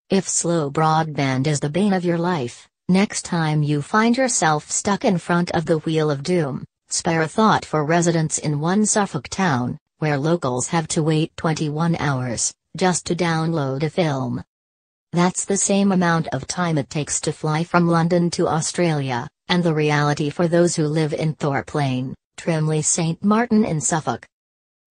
If slow broadband is the bane of your life, next time you find yourself stuck in front of the wheel of doom, spare a thought for residents in one Suffolk town, where locals have to wait 21 hours, just to download a film. That's the same amount of time it takes to fly from London to Australia, and the reality for those who live in Thorpe Lane, Trimley St Martin in Suffolk.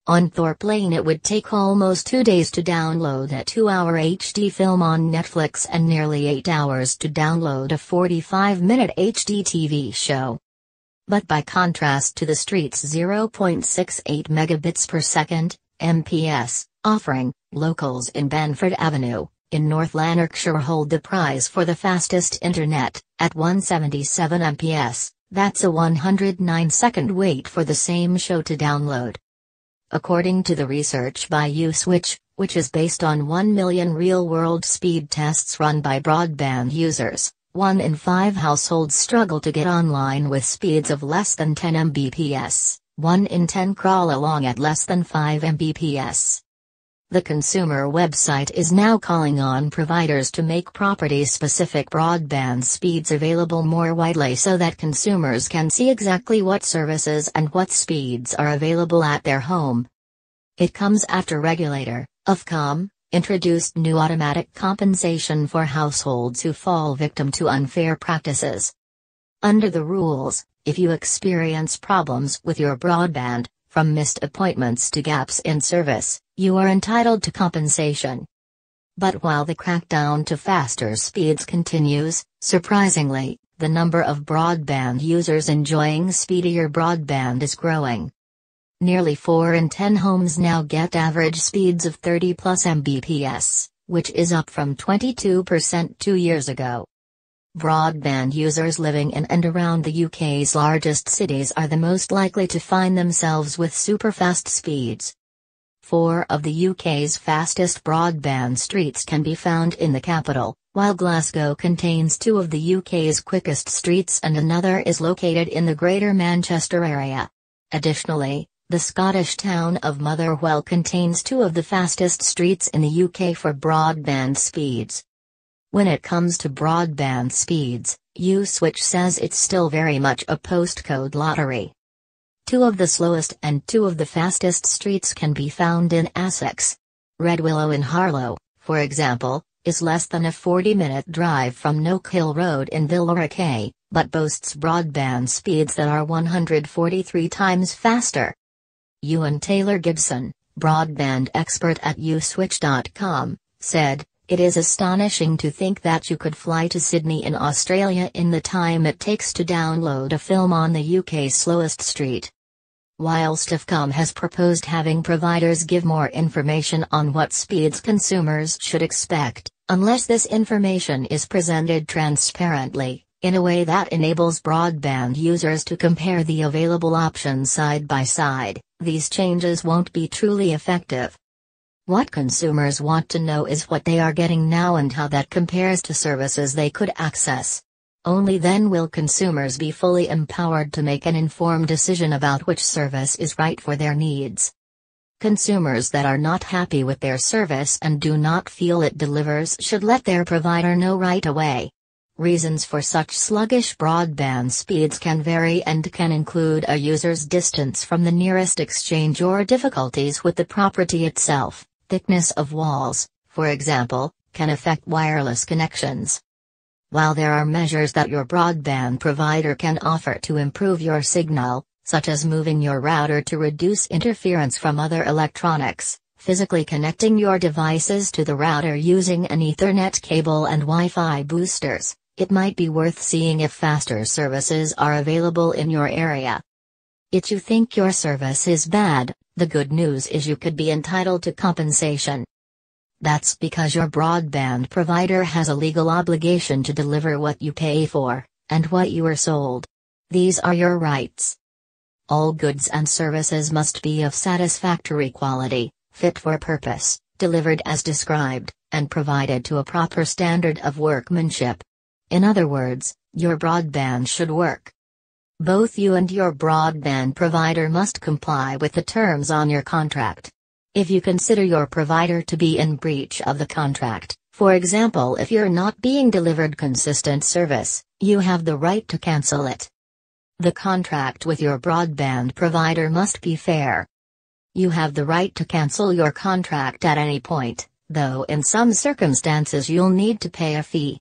On Thorpe Lane it would take almost 2 days to download a 2-hour HD film on Netflix and nearly 8 hours to download a 45-minute HD TV show. But by contrast to the street's 0.68 megabits per second, MPS, offering, locals in Banford Avenue, in North Lanarkshire hold the prize for the fastest internet, at 177 MPS, that's a 109-second wait for the same show to download. According to the research by Uswitch, which is based on 1 million real-world speed tests run by broadband users, 1 in 5 households struggle to get online with speeds of less than 10 Mbps, 1 in 10 crawl along at less than 5 Mbps. The consumer website is now calling on providers to make property-specific broadband speeds available more widely so that consumers can see exactly what services and what speeds are available at their home. It comes after regulator, Ofcom, introduced new automatic compensation for households who fall victim to unfair practices. Under the rules, if you experience problems with your broadband, from missed appointments to gaps in service, you are entitled to compensation. But while the crackdown to faster speeds continues, surprisingly, the number of broadband users enjoying speedier broadband is growing. Nearly 4 in 10 homes now get average speeds of 30 plus Mbps, which is up from 22% 2 years ago. Broadband users living in and around the UK's largest cities are the most likely to find themselves with super-fast speeds. 4 of the UK's fastest broadband streets can be found in the capital, while Glasgow contains 2 of the UK's quickest streets and another is located in the Greater Manchester area. Additionally, the Scottish town of Motherwell contains 2 of the fastest streets in the UK for broadband speeds. When it comes to broadband speeds, Uswitch says it's still very much a postcode lottery. 2 of the slowest and 2 of the fastest streets can be found in Essex. Red Willow in Harlow, for example, is less than a 40-minute drive from Noak Hill Road in Billericay, but boasts broadband speeds that are 143 times faster. Ewan Taylor Gibson, broadband expert at uswitch.com, said, "It is astonishing to think that you could fly to Sydney in Australia in the time it takes to download a film on the UK's slowest street." Whilst Ofcom has proposed having providers give more information on what speeds consumers should expect, unless this information is presented transparently, in a way that enables broadband users to compare the available options side by side, these changes won't be truly effective. What consumers want to know is what they are getting now and how that compares to services they could access. Only then will consumers be fully empowered to make an informed decision about which service is right for their needs. Consumers that are not happy with their service and do not feel it delivers should let their provider know right away. Reasons for such sluggish broadband speeds can vary and can include a user's distance from the nearest exchange or difficulties with the property itself. Thickness of walls, for example, can affect wireless connections. While there are measures that your broadband provider can offer to improve your signal, such as moving your router to reduce interference from other electronics, physically connecting your devices to the router using an Ethernet cable and Wi-Fi boosters, it might be worth seeing if faster services are available in your area. If you think your service is bad, the good news is you could be entitled to compensation. That's because your broadband provider has a legal obligation to deliver what you pay for, and what you are sold. These are your rights. All goods and services must be of satisfactory quality, fit for purpose, delivered as described, and provided to a proper standard of workmanship. In other words, your broadband should work. Both you and your broadband provider must comply with the terms on your contract. If you consider your provider to be in breach of the contract, For example, if you're not being delivered consistent service, you have the right to cancel it. The contract with your broadband provider must be fair. You have the right to cancel your contract at any point, though in some circumstances you'll need to pay a fee.